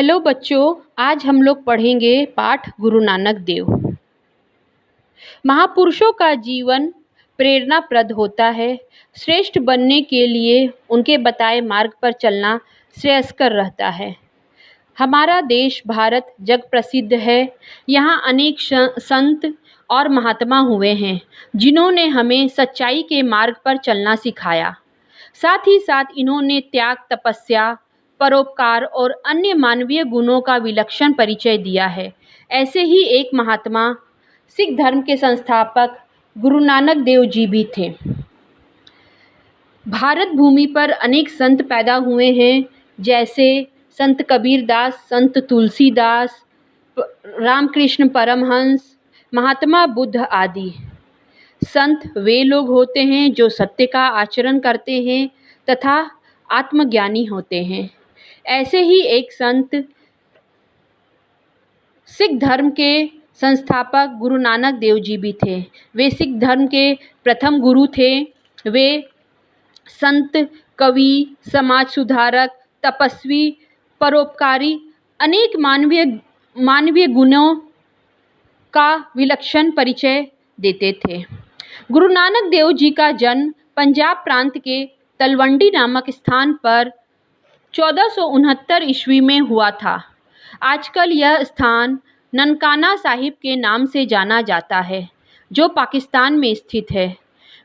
Hello बच्चों, आज हम लोग पढ़ेंगे पाठ गुरु नानक देव। महापुरुषों का जीवन प्रेरणाप्रद होता है। श्रेष्ठ बनने के लिए उनके बताए मार्ग पर चलना श्रेयस्कर रहता है। हमारा देश भारत जग प्रसिद्ध है। यहाँ अनेक संत और महात्मा हुए हैं जिन्होंने हमें सच्चाई के मार्ग पर चलना सिखाया। साथ ही साथ इन्होंने त्याग, तपस्या, परोपकार और अन्य मानवीय गुणों का विलक्षण परिचय दिया है। ऐसे ही एक महात्मा सिख धर्म के संस्थापक गुरु नानक देव जी भी थे। भारत भूमि पर अनेक संत पैदा हुए हैं, जैसे संत कबीरदास, संत तुलसीदास, रामकृष्ण परमहंस, महात्मा बुद्ध आदि। संत वे लोग होते हैं जो सत्य का आचरण करते हैं तथा आत्मज्ञानी होते हैं। ऐसे ही एक संत सिख धर्म के संस्थापक गुरु नानक देव जी भी थे। वे सिख धर्म के प्रथम गुरु थे। वे संत, कवि, समाज सुधारक, तपस्वी, परोपकारी, अनेक मानवीय गुणों का विलक्षण परिचय देते थे। गुरु नानक देव जी का जन्म पंजाब प्रांत के तलवंडी नामक स्थान पर 1469 ईस्वी में हुआ था। आजकल यह स्थान ननकाना साहिब के नाम से जाना जाता है, जो पाकिस्तान में स्थित है।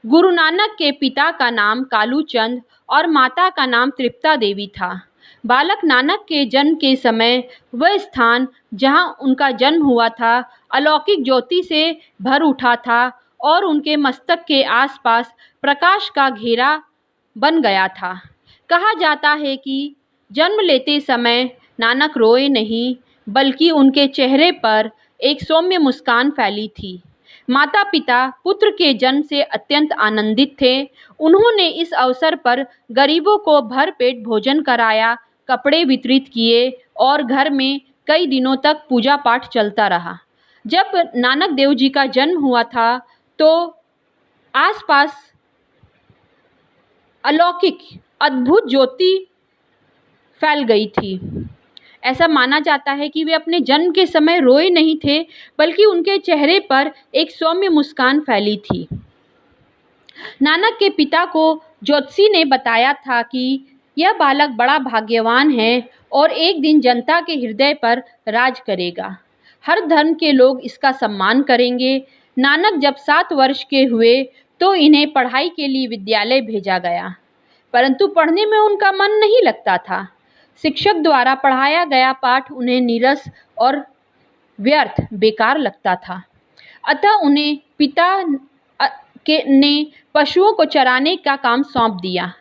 गुरु नानक के पिता का नाम कालू चंद और माता का नाम तृप्ता देवी था। बालक नानक के जन्म के समय वह स्थान जहां उनका जन्म हुआ था अलौकिक ज्योति से भर उठा था और उनके मस्तक के आसपास प्रकाश का घेरा बन गया था। कहा जाता है कि जन्म लेते समय नानक रोए नहीं, बल्कि उनके चेहरे पर एक सौम्य मुस्कान फैली थी। माता पिता पुत्र के जन्म से अत्यंत आनंदित थे। उन्होंने इस अवसर पर गरीबों को भरपेट भोजन कराया, कपड़े वितरित किए और घर में कई दिनों तक पूजा पाठ चलता रहा। जब नानक देव जी का जन्म हुआ था तो आसपास अलौकिक अद्भुत ज्योति फैल गई थी। ऐसा माना जाता है कि वे अपने जन्म के समय रोए नहीं थे, बल्कि उनके चेहरे पर एक सौम्य मुस्कान फैली थी। नानक के पिता को ज्योतिषी ने बताया था कि यह बालक बड़ा भाग्यवान है और एक दिन जनता के हृदय पर राज करेगा। हर धर्म के लोग इसका सम्मान करेंगे। नानक जब 7 वर्ष के हुए तो इन्हें पढ़ाई के लिए विद्यालय भेजा गया, परंतु पढ़ने में उनका मन नहीं लगता था। शिक्षक द्वारा पढ़ाया गया पाठ उन्हें नीरस और व्यर्थ, बेकार लगता था। अतः उन्हें पिता ने पशुओं को चराने का काम सौंप दिया।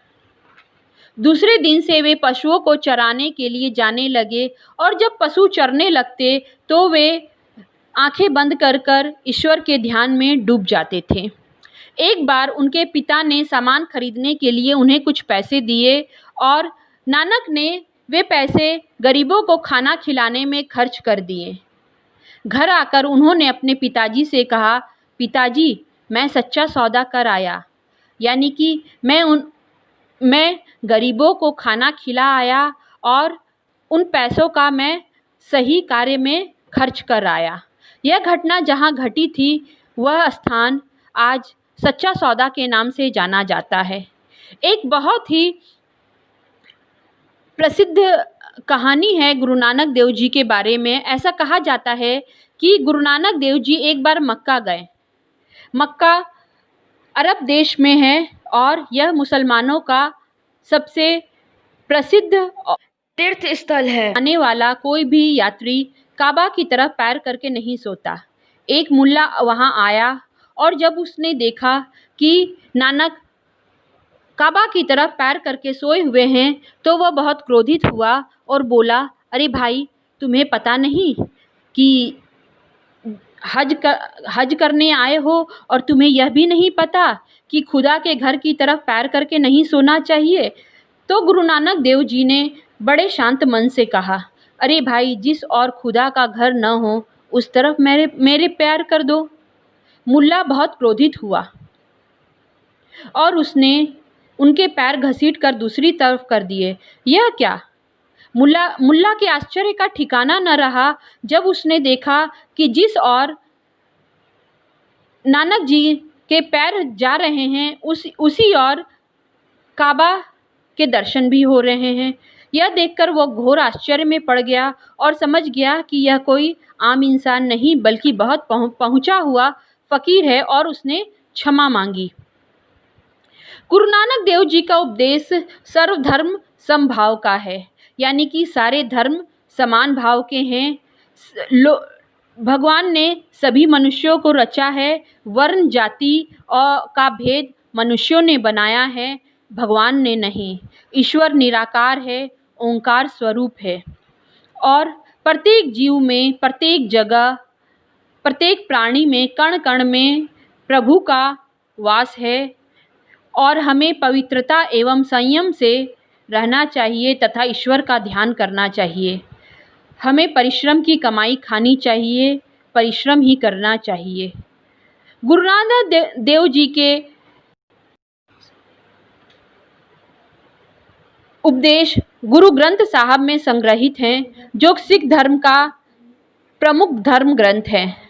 दूसरे दिन से वे पशुओं को चराने के लिए जाने लगे और जब पशु चरने लगते तो वे आंखें बंद कर कर ईश्वर के ध्यान में डूब जाते थे। एक बार उनके पिता ने सामान खरीदने के लिए उन्हें कुछ पैसे दिए और नानक ने वे पैसे गरीबों को खाना खिलाने में खर्च कर दिए। घर आकर उन्होंने अपने पिताजी से कहा, पिताजी, मैं सच्चा सौदा कर आया, यानी कि मैं गरीबों को खाना खिला आया और उन पैसों का मैं सही कार्य में खर्च कर आया। यह घटना जहाँ घटी थी वह स्थान आज सच्चा सौदा के नाम से जाना जाता है। एक बहुत ही प्रसिद्ध कहानी है गुरु नानक देव जी के बारे में। ऐसा कहा जाता है कि गुरु नानक देव जी एक बार मक्का गए। मक्का अरब देश में है और यह मुसलमानों का सबसे प्रसिद्ध तीर्थ स्थल है। आने वाला कोई भी यात्री काबा की तरफ पैर करके नहीं सोता। एक मुल्ला वहां आया और जब उसने देखा कि नानक काबा की तरफ पैर करके सोए हुए हैं तो वह बहुत क्रोधित हुआ और बोला, अरे भाई, तुम्हें पता नहीं कि हज करने आए हो और तुम्हें यह भी नहीं पता कि खुदा के घर की तरफ पैर करके नहीं सोना चाहिए। तो गुरु नानक देव जी ने बड़े शांत मन से कहा, अरे भाई, जिस और खुदा का घर न हो उस तरफ मेरे पैर कर दो। मुल्ला बहुत क्रोधित हुआ और उसने उनके पैर घसीट कर दूसरी तरफ कर दिए। यह क्या? मुल्ला मुल्ला के आश्चर्य का ठिकाना न रहा जब उसने देखा कि जिस ओर नानक जी के पैर जा रहे हैं उसी ओर काबा के दर्शन भी हो रहे हैं। यह देखकर वह घोर आश्चर्य में पड़ गया और समझ गया कि यह कोई आम इंसान नहीं बल्कि बहुत पहुंचा हुआ फकीर है और उसने क्षमा मांगी। गुरु नानक देव जी का उपदेश सर्वधर्म समभाव का है, यानी कि सारे धर्म समान भाव के हैं। भगवान ने सभी मनुष्यों को रचा है, वर्ण जाति और का भेद मनुष्यों ने बनाया है, भगवान ने नहीं। ईश्वर निराकार है, ओंकार स्वरूप है और प्रत्येक जीव में, प्रत्येक जगह, प्रत्येक प्राणी में, कण कण में प्रभु का वास है और हमें पवित्रता एवं संयम से रहना चाहिए तथा ईश्वर का ध्यान करना चाहिए। हमें परिश्रम की कमाई खानी चाहिए, परिश्रम ही करना चाहिए। गुरु नानक देव जी के उपदेश गुरु ग्रंथ साहब में संग्रहित हैं, जो सिख धर्म का प्रमुख धर्म ग्रंथ है।